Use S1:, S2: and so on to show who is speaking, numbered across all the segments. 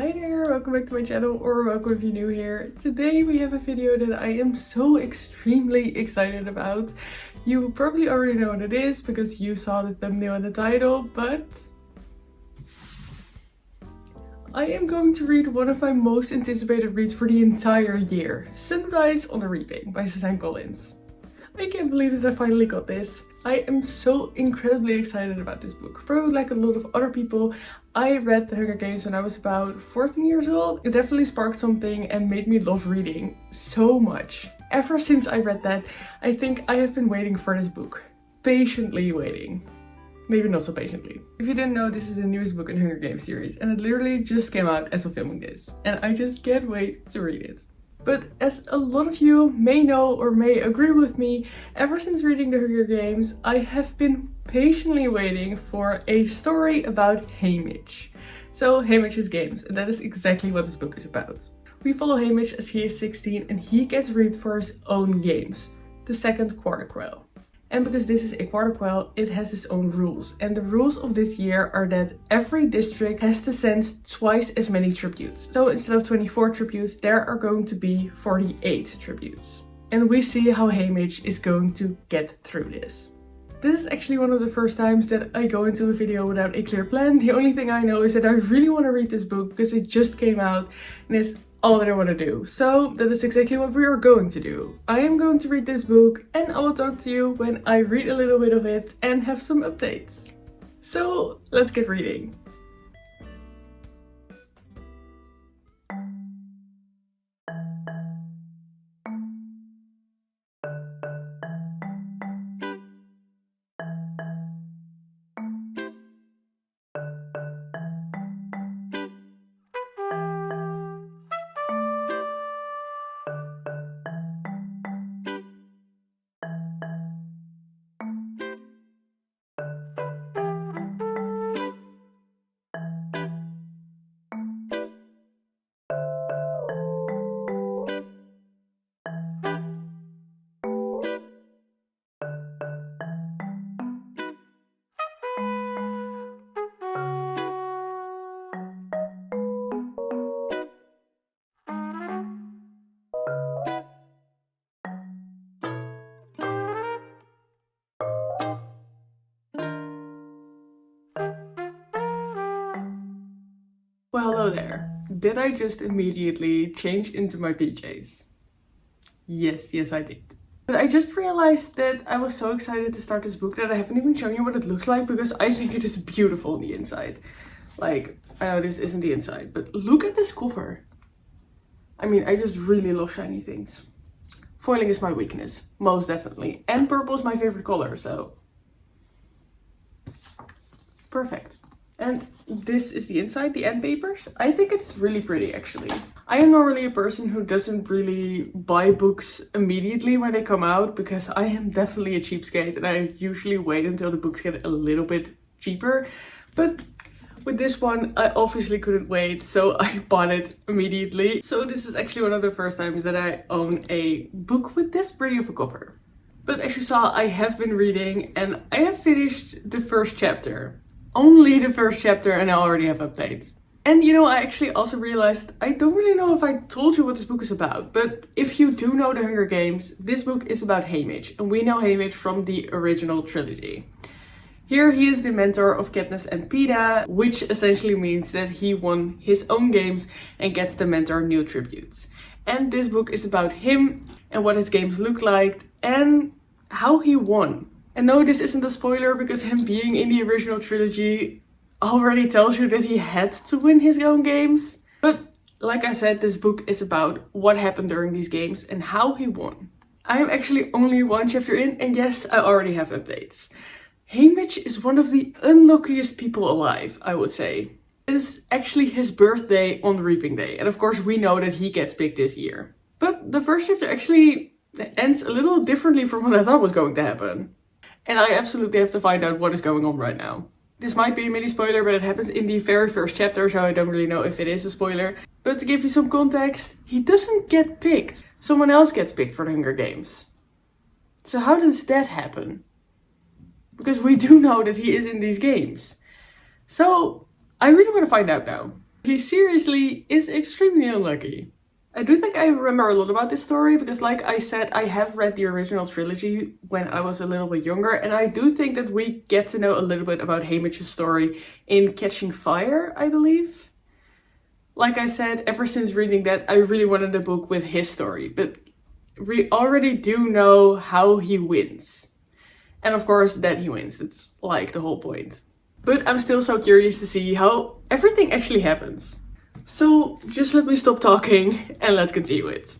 S1: Hi there, welcome back to my channel, or welcome if you're new here. Today we have a video that I am so extremely excited about. You probably already know what it is because you saw the thumbnail and the title, but I am going to read one of my most anticipated reads for the entire year, Sunrise on the Reaping by Suzanne Collins. I can't believe that I finally got this. I am so incredibly excited about this book. Probably like a lot of other people, I read The Hunger Games when I was about 14 years old. It definitely sparked something and made me love reading so much. Ever since I read that, I think I have been waiting for this book. Patiently waiting. Maybe not so patiently. If you didn't know, this is the newest book in the Hunger Games series and it literally just came out as of filming this. And I just can't wait to read it. But as a lot of you may know or may agree with me, ever since reading The Hunger Games, I have been patiently waiting for a story about Haymitch. So Haymitch's Games, and that is exactly what this book is about. We follow Haymitch as he is 16 and he gets reaped for his own games, the second Quarter Quell. And because this is a Quarter Quell, it has its own rules. And the rules of this year are that every district has to send twice as many tributes. So instead of 24 tributes, there are going to be 48 tributes. And we see how Haymitch is going to get through this. This is actually one of the first times that I go into a video without a clear plan. The only thing I know is that I really want to read this book because it just came out and it's all that I want to do. So that is exactly what we are going to do. I am going to read this book and I will talk to you when I read a little bit of it and have some updates. So let's get reading. Well, hello there. Did I just immediately change into my PJs? Yes, I did. But I just realized that I was so excited to start this book that I haven't even shown you what it looks like because I think it is beautiful on the inside. Like, I know this isn't the inside, but look at this cover. I mean, I just really love shiny things. Foiling is my weakness, most definitely. And purple is my favorite color, so perfect. And this is the inside, the end papers. I think it's really pretty actually. I am normally a person who doesn't really buy books immediately when they come out because I am definitely a cheapskate and I usually wait until the books get a little bit cheaper. But with this one, I obviously couldn't wait, so I bought it immediately. So this is actually one of the first times that I own a book with this pretty of a cover. But as you saw, I have been reading and I have finished the first chapter. Only the first chapter and I already have updates. And you know, I actually also realized I don't really know if I told you what this book is about, but if you do know The Hunger Games, this book is about Haymitch, and we know Haymitch from the original trilogy. Here he is the mentor of Katniss and Peeta, which essentially means that he won his own games and gets to mentor new tributes. And this book is about him and what his games look like and how he won. And no, this isn't a spoiler because him being in the original trilogy already tells you that he had to win his own games. But like I said, this book is about what happened during these games and how he won. I am actually only one chapter in and yes, I already have updates. Haymitch is one of the unluckiest people alive, I would say. It is actually his birthday on Reaping Day. And of course we know that he gets picked this year. But the first chapter actually ends a little differently from what I thought was going to happen. And I absolutely have to find out what is going on right now. This might be a mini spoiler, but it happens in the very first chapter, so I don't really know if it is a spoiler. But to give you some context, he doesn't get picked. Someone else gets picked for the Hunger Games. So how does that happen? Because we do know that he is in these games. So I really want to find out now. He seriously is extremely unlucky. I do think I remember a lot about this story because, like I said, I have read the original trilogy when I was a little bit younger, and I do think that we get to know a little bit about Haymitch's story in Catching Fire, I believe. Like I said, ever since reading that, I really wanted a book with his story, but we already do know how he wins. And of course, that he wins. It's like the whole point. But I'm still so curious to see how everything actually happens. So just let me stop talking and let's continue it.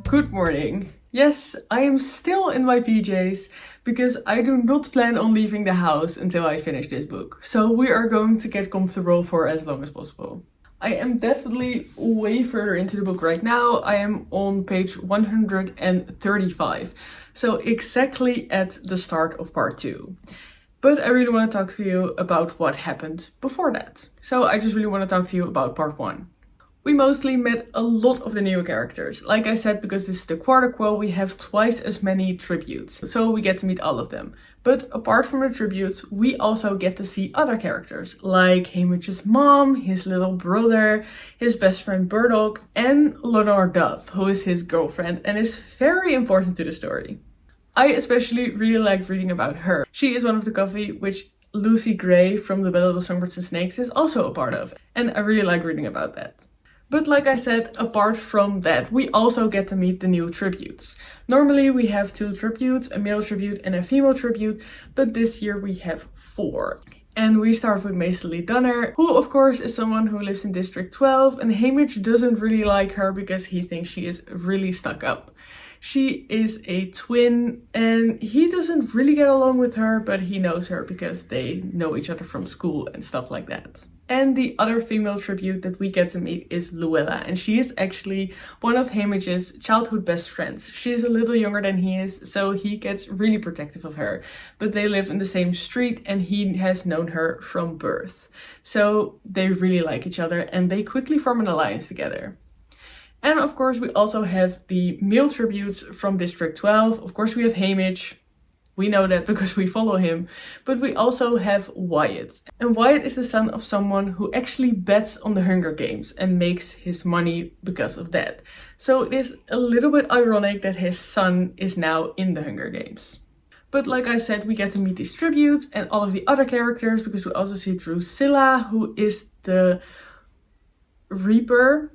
S1: Good morning. Yes, I am still in my PJs because I do not plan on leaving the house until I finish this book. So we are going to get comfortable for as long as possible. I am definitely way further into the book right now. I am on page 135. So exactly at the start of part 2. But I really want to talk to you about what happened before that. So I just really want to talk to you about part 1. We mostly met a lot of the new characters. Like I said, because this is the quarter quell, we have twice as many tributes. So we get to meet all of them. But apart from the tributes, we also get to see other characters. Like Haymitch's mom, his little brother, his best friend Burdock, and Lenore Dove, who is his girlfriend and is very important to the story. I especially really liked reading about her. She is one of the coffee which Lucy Gray from The Ballad of Songbirds and Snakes is also a part of. And I really like reading about that. But like I said, apart from that, we also get to meet the new tributes. Normally we have 2 tributes, a male tribute and a female tribute, but this year we have 4. And we start with Maesterly Dunner, who of course is someone who lives in District 12, and Haymitch doesn't really like her because he thinks she is really stuck up. She is a twin and he doesn't really get along with her, but he knows her because they know each other from school and stuff like that. And the other female tribute that we get to meet is Luella, and she is actually one of Haymitch's childhood best friends. She is a little younger than he is, so he gets really protective of her. But they live in the same street and he has known her from birth. So they really like each other and they quickly form an alliance together. And of course we also have the male tributes from District 12. Of course we have Haymitch. We know that because we follow him, but we also have Wyatt. And Wyatt is the son of someone who actually bets on the Hunger Games and makes his money because of that. So it is a little bit ironic that his son is now in the Hunger Games. But like I said, we get to meet these tributes and all of the other characters because we also see Drusilla, who is the Reaper.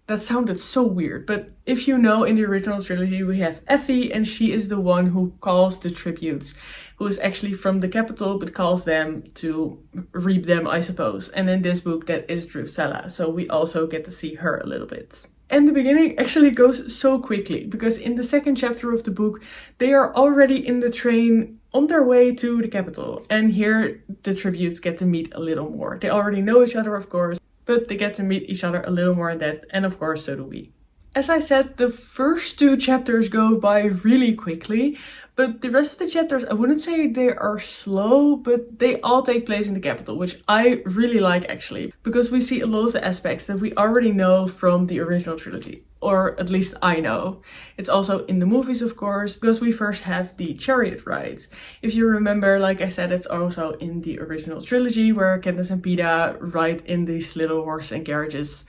S1: That sounded so weird, but if you know, in the original trilogy we have Effie, and she is the one who calls the tributes, who is actually from the capital but calls them to reap them, I suppose. And in this book that is Drusilla, so we also get to see her a little bit. And the beginning actually goes so quickly, because in the second chapter of the book they are already in the train on their way to the capital, and here the tributes get to meet a little more. They already know each other, of course, but they get to meet each other a little more in that, and of course so do we. As I said, the first 2 chapters go by really quickly, but the rest of the chapters, I wouldn't say they are slow, but they all take place in the capital, which I really like actually, because we see a lot of the aspects that we already know from the original trilogy. Or at least I know. It's also in the movies, of course, because we first have the chariot ride. If you remember, like I said, it's also in the original trilogy where Katniss and Peeta ride in these little horses and carriages.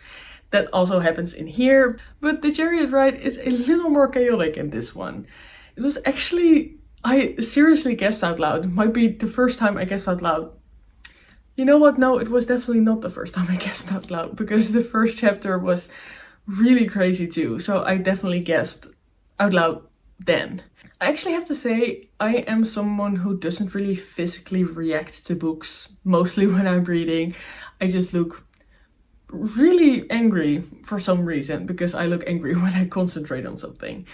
S1: That also happens in here, but the chariot ride is a little more chaotic in this one. It was actually, I seriously gasped out loud. It might be the first time I gasped out loud. You know what? No, it was definitely not the first time I gasped out loud, because the first chapter was really crazy too. So I definitely gasped out loud then. I actually have to say, I am someone who doesn't really physically react to books, mostly when I'm reading. I just look really angry for some reason, because I look angry when I concentrate on something.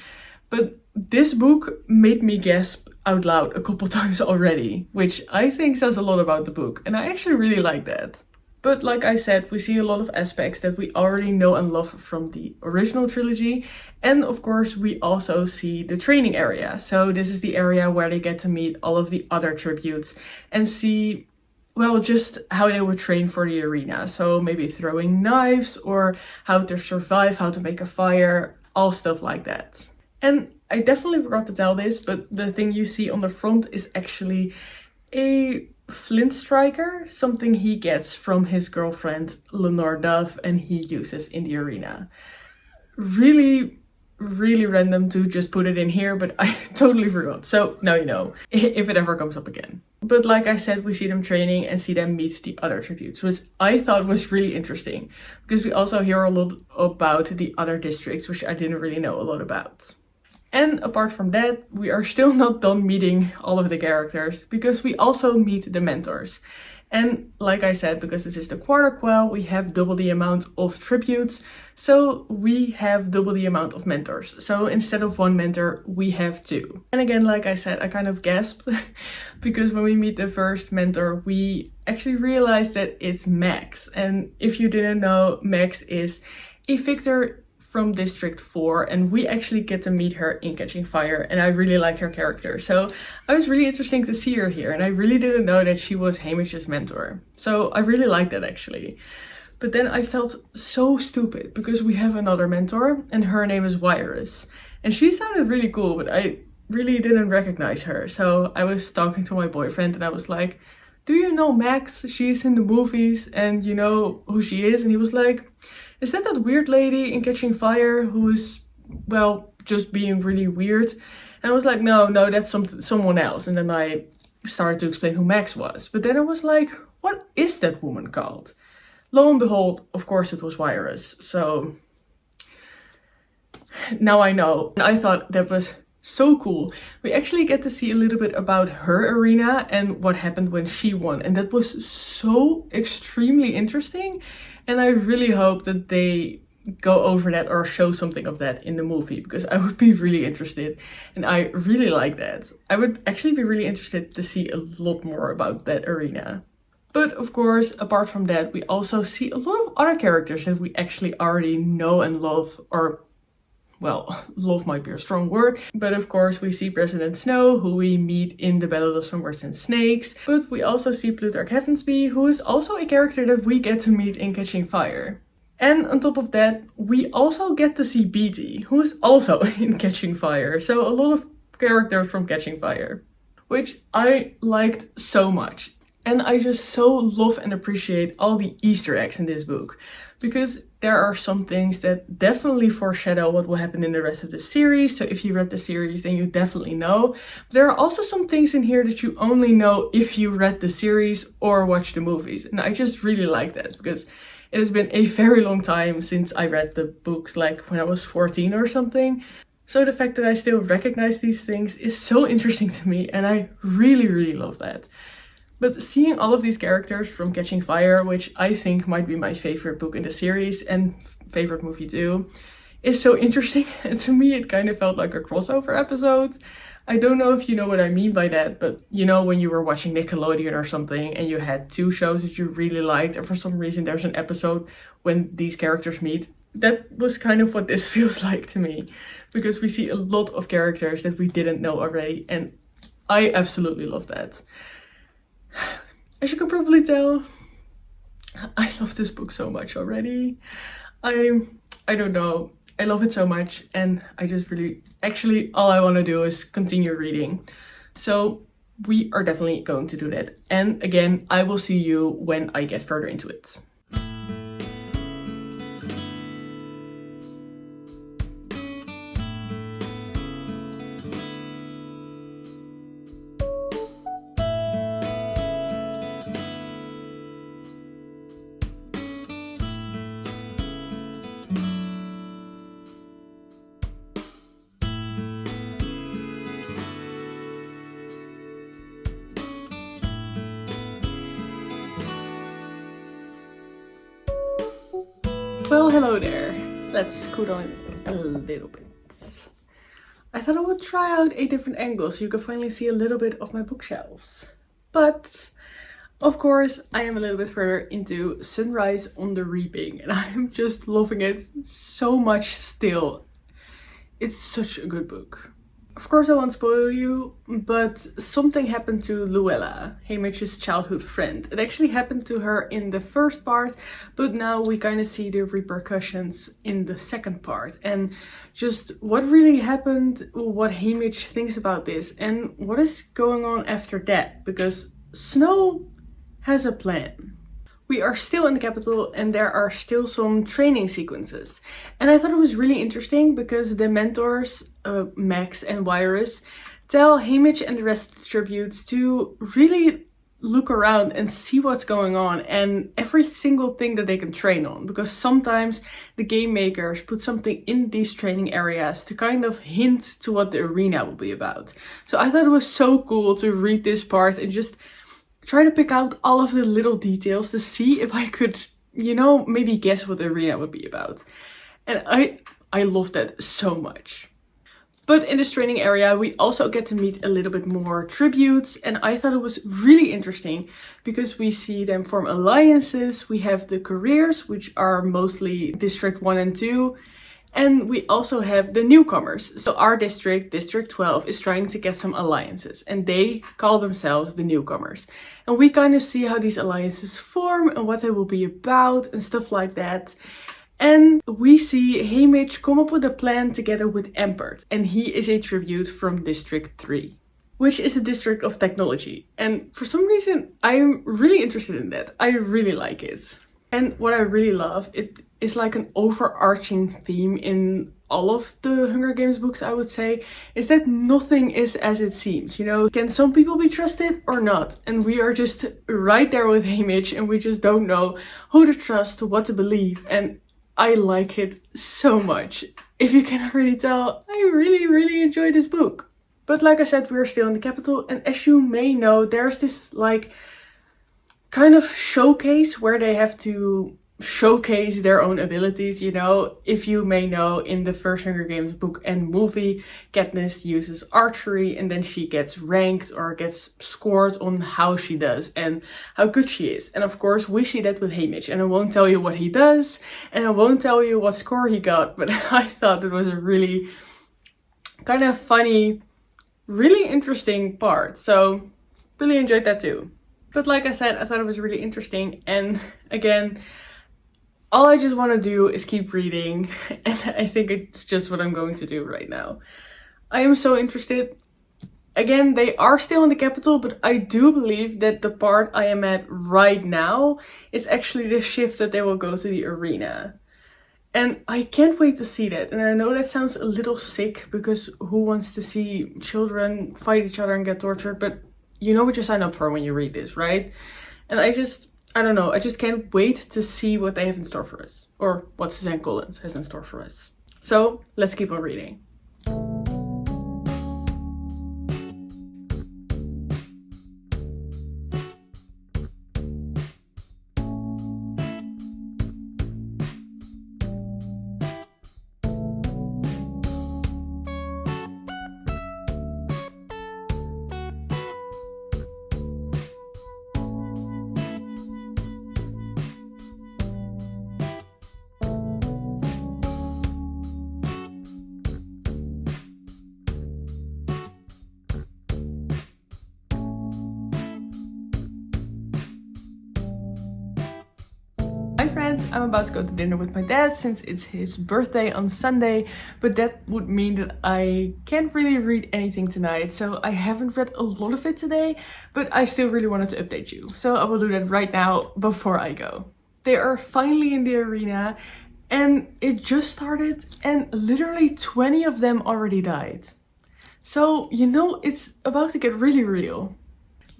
S1: But this book made me gasp out loud a couple times already, which I think says a lot about the book, and I actually really like that. But like I said, we see a lot of aspects that we already know and love from the original trilogy. And of course, we also see the training area. So this is the area where they get to meet all of the other tributes and see, well, just how they would train for the arena. So maybe throwing knives or how to survive, how to make a fire, all stuff like that. And I definitely forgot to tell this, but the thing you see on the front is actually a flint striker, something he gets from his girlfriend Lenore Dove and he uses in the arena. Really random to just put it in here, but I totally forgot. So now you know, if it ever comes up again. But like I said, we see them training and see them meet the other tributes, which I thought was really interesting, because we also hear a lot about the other districts, which I didn't really know a lot about. And apart from that, we are still not done meeting all of the characters, because we also meet the mentors. And like I said, because this is the Quarter Quell, we have double the amount of tributes, so we have double the amount of mentors. So instead of 1 mentor, we have 2. And again, like I said, I kind of gasped, because when we meet the first mentor, we actually realize that it's Max. And if you didn't know, Max is a Victor from District 4, and we actually get to meet her in Catching Fire, and I really like her character. So I was really interesting to see her here, and I really didn't know that she was Haymitch's mentor. So I really liked that actually. But then I felt so stupid, because we have another mentor, and her name is Wirus. And she sounded really cool, but I really didn't recognize her. So I was talking to my boyfriend, and I was like, do you know Max? She's in the movies, and you know who she is? And he was like, is that weird lady in Catching Fire who is, well, just being really weird? And I was like, no, that's someone else. And then I started to explain who Max was. But then I was like, what is that woman called? Lo and behold, of course it was Wirus. So now I know. And I thought that was so cool. We actually get to see a little bit about her arena and what happened when she won. And that was so extremely interesting. And I really hope that they go over that or show something of that in the movie, because I would be really interested, and I really like that. I would actually be really interested to see a lot more about that arena. But of course, apart from that, we also see a lot of other characters that we actually already know and love, or well, love might be a strong word. But of course, we see President Snow, who we meet in the Battle of Songbirds and Snakes. But we also see Plutarch Heavensbee, who is also a character that we get to meet in Catching Fire. And on top of that, we also get to see Beetee, who is also in Catching Fire. So a lot of characters from Catching Fire, which I liked so much. And I just so love and appreciate all the Easter eggs in this book, because there are some things that definitely foreshadow what will happen in the rest of the series. So if you read the series, then you definitely know. But there are also some things in here that you only know if you read the series or watched the movies. And I just really like that, because it has been a very long time since I read the books, like when I was 14 or something. So the fact that I still recognize these things is so interesting to me, and I really love that. But seeing all of these characters from Catching Fire, which I think might be my favorite book in the series and favorite movie too, is so interesting. And to me, it kind of felt like a crossover episode. I don't know if you know what I mean by that, but you know when you were watching Nickelodeon or something and you had 2 shows that you really liked, and for some reason there's an episode when these characters meet. that was kind of what this feels like to me, because we see a lot of characters that we didn't know already, and I absolutely love that. As you can probably tell, I love this book so much already. I don't know. I love it so much, and I just really, actually, all I want to do is continue reading. So we are definitely going to do that. And again, I will see you when I get further into it. Well, hello there. Let's scoot on a little bit. I thought I would try out a different angle so you can finally see a little bit of my bookshelves. But, of course, I am a little bit further into Sunrise on the Reaping, and I'm just loving it so much still. It's such a good book. Of course I won't spoil you, but something happened to Luella, Haymitch's childhood friend. It actually happened to her in the first part, but now we kind of see the repercussions in the second part. And just what really happened, what Haymitch thinks about this, and what is going on after that, because Snow has a plan. We are still in the capital and there are still some training sequences. And I thought it was really interesting because the mentors, Max and Wirus, tell Haymitch and the rest of the tributes to really look around and see what's going on and every single thing that they can train on. Because sometimes the game makers put something in these training areas to kind of hint to what the arena will be about. So I thought it was so cool to read this part and just try to pick out all of the little details to see if I could, you know, maybe guess what the arena would be about. And I love that so much. But in this training area, we also get to meet a little bit more tributes. And I thought it was really interesting because we see them form alliances. We have the careers, which are mostly District 1 and 2. And we also have the newcomers. So our district, District 12, is trying to get some alliances. And they call themselves the newcomers. And we kind of see how these alliances form and what they will be about and stuff like that. And we see Haymitch come up with a plan together with Empert. And he is a tribute from District 3, which is a district of technology. And for some reason, I'm really interested in that. I really like it. And what I really love, it is like an overarching theme in all of the Hunger Games books, I would say, is that nothing is as it seems. You know, can some people be trusted or not? And we are just right there with Haymitch and we just don't know who to trust, what to believe. And I like it so much. If you can already tell, I really, really enjoy this book. But like I said, we're still in the capital. And as you may know, there's this like kind of showcase where they have to showcase their own abilities, you know. If you may know, in the first Hunger Games book and movie, Katniss uses archery and then she gets ranked or gets scored on how she does and how good she is. And of course we see that with Haymitch, and I won't tell you what he does and I won't tell you what score he got, but I thought it was a really kind of funny, really interesting part. So really enjoyed that too. But like I said, I thought it was really interesting, and again, all I just want to do is keep reading, and I think it's just what I'm going to do right now. I am so interested. Again, they are still in the capital, but I do believe that the part I am at right now is actually the shift that they will go to the arena. And I can't wait to see that. And I know that sounds a little sick, because who wants to see children fight each other and get tortured? But you know what you sign up for when you read this, right? And I don't know, I just can't wait to see what they have in store for us. Or what Suzanne Collins has in store for us. So, let's keep on reading. Hi friends, I'm about to go to dinner with my dad since it's his birthday on Sunday, but that would mean that I can't really read anything tonight, so I haven't read a lot of it today, but I still really wanted to update you, so I will do that right now before I go. They are finally in the arena and it just started and literally 20 of them already died. So, you know, it's about to get really real.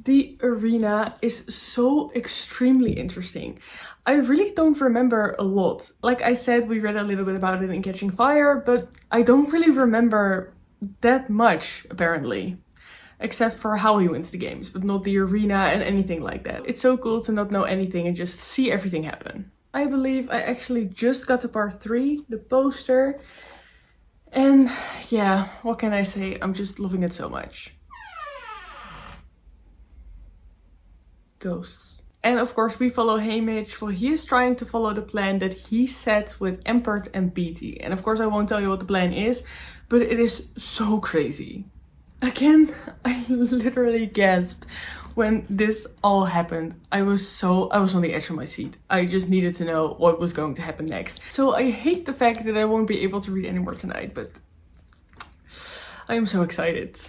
S1: The arena is so extremely interesting. I really don't remember a lot. Like I said, we read a little bit about it in Catching Fire, but I don't really remember that much, apparently. Except for how he wins the games, but not the arena and anything like that. It's so cool to not know anything and just see everything happen. I believe I actually just got to part 3, the poster. And yeah, what can I say? I'm just loving it so much. Ghosts. And of course we follow Haymitch. Well, he is trying to follow the plan that he set with Empert and Beatty. And of course I won't tell you what the plan is, but it is so crazy. Again, I literally gasped when this all happened. I was on the edge of my seat. I just needed to know what was going to happen next. So I hate the fact that I won't be able to read anymore tonight, but I am so excited.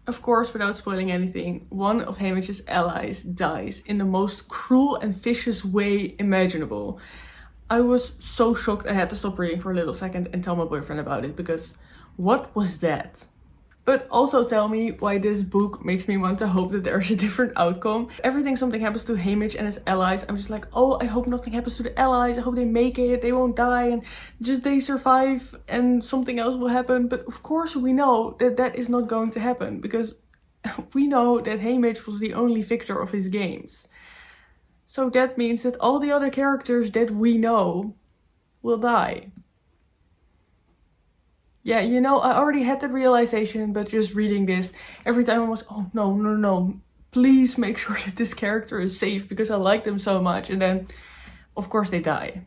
S1: Of course, without spoiling anything, one of Haymitch's allies dies in the most cruel and vicious way imaginable. I was so shocked I had to stop reading for a little second and tell my boyfriend about it, because what was that? But also tell me why this book makes me want to hope that there is a different outcome. Every time something happens to Haymitch and his allies, I'm just like, oh, I hope nothing happens to the allies. I hope they make it, they won't die, and just they survive and something else will happen. But of course we know that that is not going to happen, because we know that Haymitch was the only victor of his games. So that means that all the other characters that we know will die. Yeah, you know, I already had that realization, but just reading this, every time I was, oh no, please make sure that this character is safe because I like them so much. And then, of course, they die.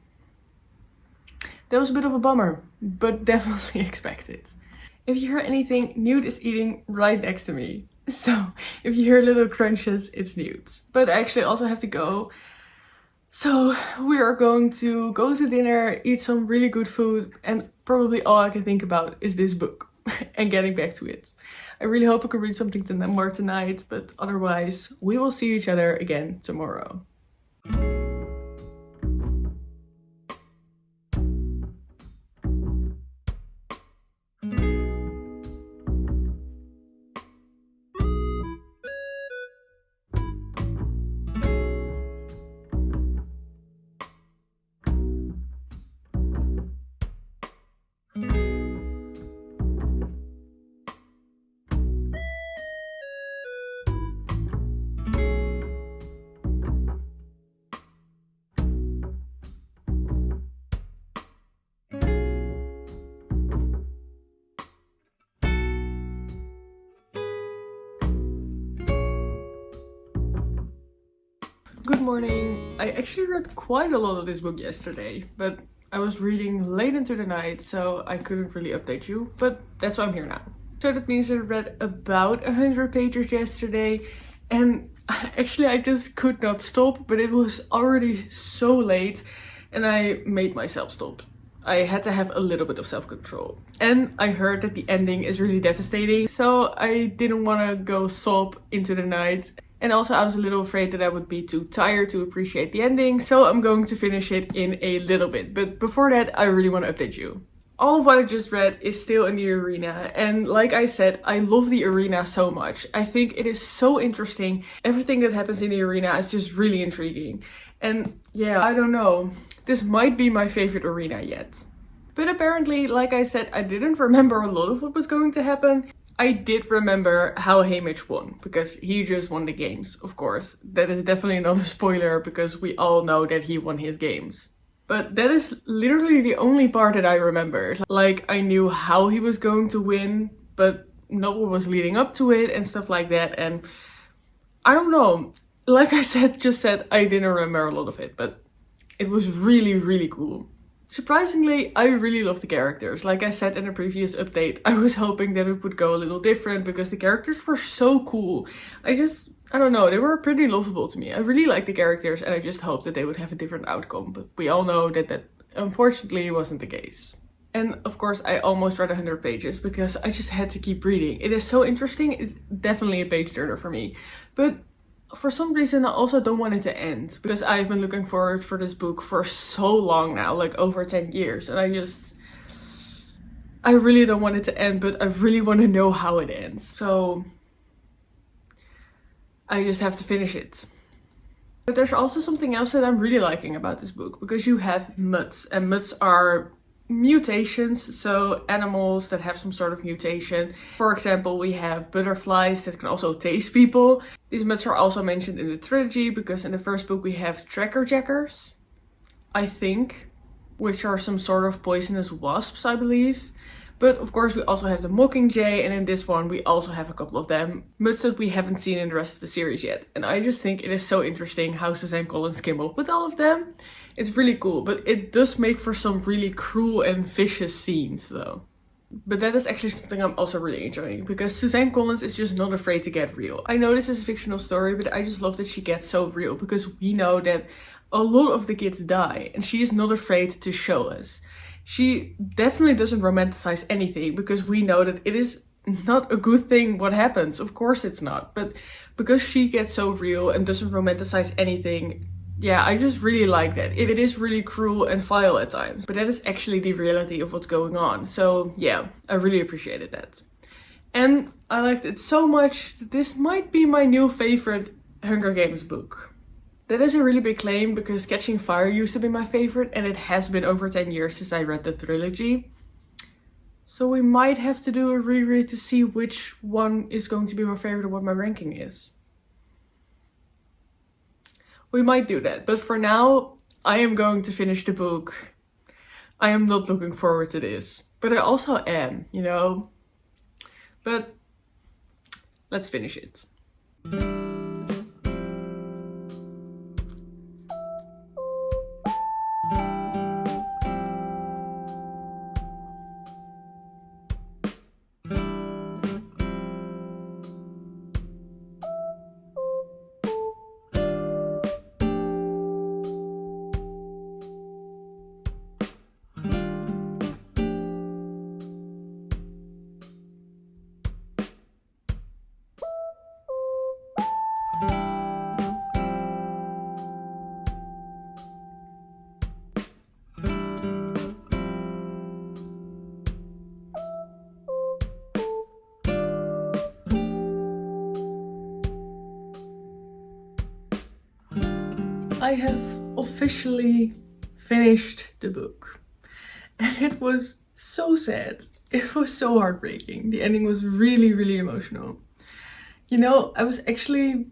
S1: That was a bit of a bummer, but definitely expected. If you hear anything, Newt is eating right next to me. So, if you hear little crunches, it's Newt. But I actually also have to go. So we are going to go to dinner, eat some really good food, and probably all I can think about is this book and getting back to it. I really hope I can read something more tonight, but otherwise we will see each other again tomorrow. Good morning. I actually read quite a lot of this book yesterday, but I was reading late into the night, so I couldn't really update you, but that's why I'm here now. So that means I read about 100 pages yesterday, and actually I just could not stop, but it was already so late and I made myself stop. I had to have a little bit of self-control. And I heard that the ending is really devastating, so I didn't want to go sob into the night. And also I was a little afraid that I would be too tired to appreciate the ending, so I'm going to finish it in a little bit. But before that, I really want to update you. All of what I just read is still in the arena, and like I said, I love the arena so much. I think it is so interesting. Everything that happens in the arena is just really intriguing. And yeah, I don't know. This might be my favorite arena yet. But apparently, like I said, I didn't remember a lot of what was going to happen. I did remember how Haymitch won, because he just won the games, of course. That is definitely not a spoiler, because we all know that he won his games. But that is literally the only part that I remembered. Like, I knew how he was going to win, but not what was leading up to it and stuff like that. And I don't know. Like I said, I didn't remember a lot of it, but it was really, really cool. Surprisingly, I really love the characters. Like I said in a previous update, I was hoping that it would go a little different because the characters were so cool. I don't know, they were pretty lovable to me. I really like the characters and I just hoped that they would have a different outcome. But we all know that that unfortunately wasn't the case. And of course, I almost read 100 pages because I just had to keep reading. It is so interesting. It's definitely a page turner for me. But for some reason, I also don't want it to end because I've been looking forward for this book for so long now, like over 10 years. And I really don't want it to end, but I really want to know how it ends. So I just have to finish it. But there's also something else that I'm really liking about this book because you have mutts, and mutts are mutations, so animals that have some sort of mutation. For example, we have butterflies that can also taste people. These mutts are also mentioned in the trilogy because in the first book we have trackerjackers, I think, which are some sort of poisonous wasps, I believe. But of course we also have the mockingjay, and in this one we also have a couple of them, mutts that we haven't seen in the rest of the series yet. And I just think it is so interesting how Suzanne Collins came up with all of them. It's really cool, but it does make for some really cruel and vicious scenes though. But that is actually something I'm also really enjoying because Suzanne Collins is just not afraid to get real. I know this is a fictional story, but I just love that she gets so real because we know that a lot of the kids die and she is not afraid to show us. She definitely doesn't romanticize anything because we know that it is not a good thing what happens. Of course it's not. But because she gets so real and doesn't romanticize anything, yeah, I just really like that. It is really cruel and vile at times, but that is actually the reality of what's going on. So yeah, I really appreciated that. And I liked it so much that this might be my new favorite Hunger Games book. That is a really big claim because Catching Fire used to be my favorite and it has been over 10 years since I read the trilogy. So we might have to do a reread to see which one is going to be my favorite or what my ranking is. We might do that, but for now, I am going to finish the book. I am not looking forward to this, but I also am, you know. But let's finish it. I have officially finished the book and it was so sad. It was so heartbreaking. The ending was really, really emotional. You know, I was actually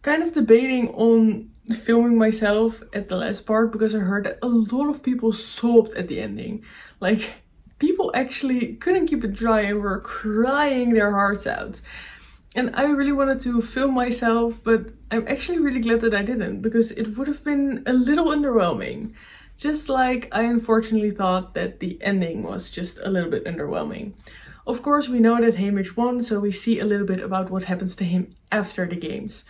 S1: kind of debating on filming myself at the last part because I heard that a lot of people sobbed at the ending. Like, people actually couldn't keep it dry and were crying their hearts out. And I really wanted to film myself, but I'm actually really glad that I didn't because it would have been a little underwhelming. Just like I unfortunately thought that the ending was just a little bit underwhelming. Of course, we know that Haymitch won, so we see a little bit about what happens to him after the games.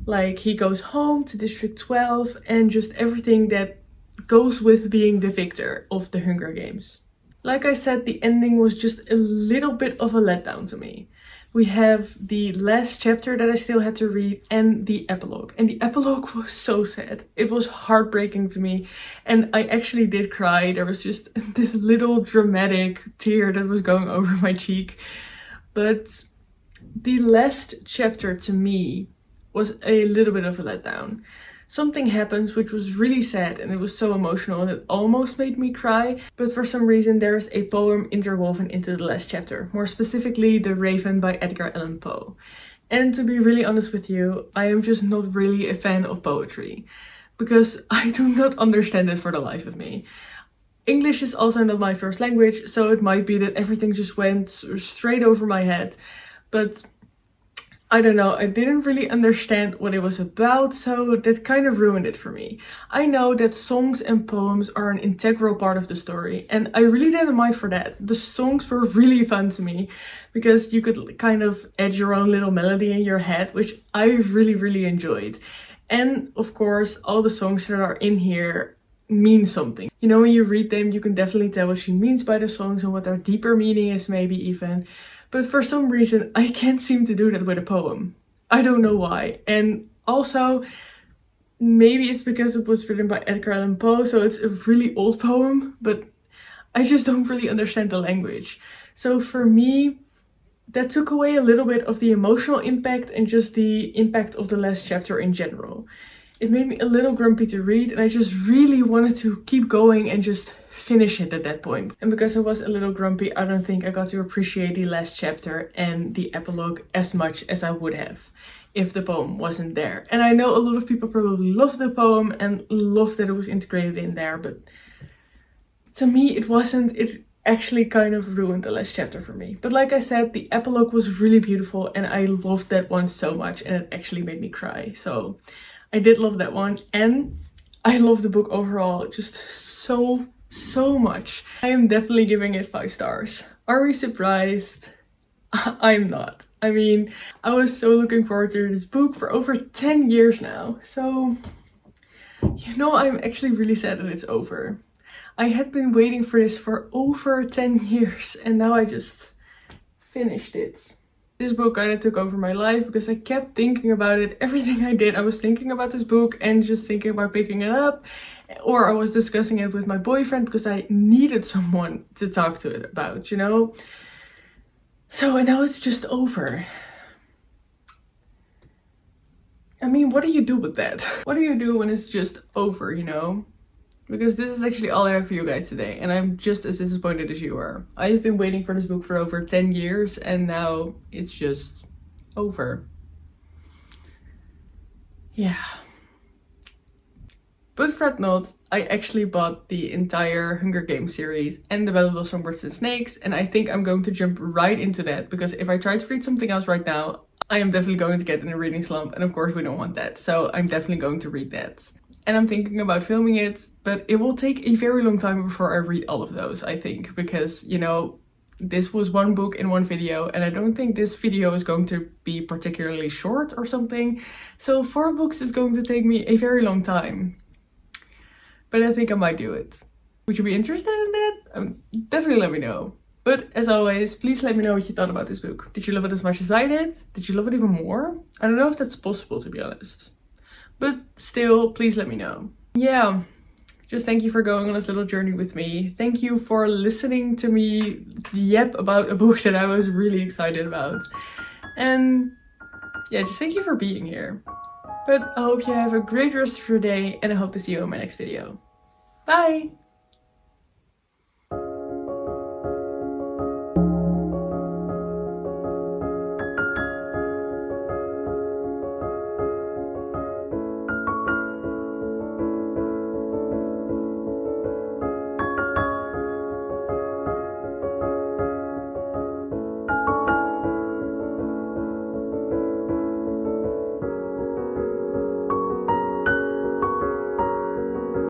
S1: Like, he goes home to District 12 and just everything that goes with being the victor of the Hunger Games. Like I said, the ending was just a little bit of a letdown to me. We have the last chapter that I still had to read and the epilogue. And the epilogue was so sad. It was heartbreaking to me. And I actually did cry. There was just this little dramatic tear that was going over my cheek. But the last chapter to me was a little bit of a letdown. Something happens which was really sad and it was so emotional and it almost made me cry. But for some reason there's a poem interwoven into the last chapter. More specifically, The Raven by Edgar Allan Poe. And to be really honest with you, I am just not really a fan of poetry. Because I do not understand it for the life of me. English is also not my first language, so it might be that everything just went straight over my head. But I don't know, I didn't really understand what it was about, so that kind of ruined it for me. I know that songs and poems are an integral part of the story, and I really didn't mind for that. The songs were really fun to me because you could kind of add your own little melody in your head, which I really enjoyed. And of course, all the songs that are in here mean something. You know, when you read them, you can definitely tell what she means by the songs and what their deeper meaning is, maybe even. But for some reason, I can't seem to do that with a poem. I don't know why. And also, maybe it's because it was written by Edgar Allan Poe, so it's a really old poem, but I just don't really understand the language. So for me, that took away a little bit of the emotional impact and just the impact of the last chapter in general. It made me a little grumpy to read, and I just really wanted to keep going and just finish it at that point. And because I was a little grumpy, I don't think I got to appreciate the last chapter and the epilogue as much as I would have if the poem wasn't there. And I know a lot of people probably love the poem and love that it was integrated in there, but to me it wasn't. It actually kind of ruined the last chapter for me. But like I said, the epilogue was really beautiful and I loved that one so much, and it actually made me cry. So I did love that one, and I love the book overall just so much. I am definitely giving it 5 stars. Are we surprised? I'm not. I mean, I was so looking forward to this book for over 10 years now. So, you know, I'm actually really sad that it's over. I had been waiting for this for over 10 years and now I just finished it. This book kind of took over my life because I kept thinking about it. Everything I did, I was thinking about this book and just thinking about picking it up. Or I was discussing it with my boyfriend because I needed someone to talk to it about, you know? So, and now it's just over. I mean, what do you do with that? What do you do when it's just over, you know? Because this is actually all I have for you guys today, and I'm just as disappointed as you are. I've been waiting for this book for over 10 years and now it's just over. Yeah. But fret not, I actually bought the entire Hunger Games series and the Battle of Songbirds and Snakes, and I think I'm going to jump right into that, because if I try to read something else right now, I am definitely going to get in a reading slump, and of course we don't want that. So I'm definitely going to read that. And I'm thinking about filming it, but it will take a very long time before I read all of those, I think. Because, you know, this was one book in one video, and I don't think this video is going to be particularly short or something. So 4 books is going to take me a very long time. But I think I might do it. Would you be interested in that? Definitely let me know. But as always, please let me know what you thought about this book. Did you love it as much as I did? Did you love it even more? I don't know if that's possible, to be honest. But still, please let me know. Yeah, just thank you for going on this little journey with me. Thank you for listening to me yap about a book that I was really excited about. And yeah, just thank you for being here. But I hope you have a great rest of your day, and I hope to see you in my next video. Bye!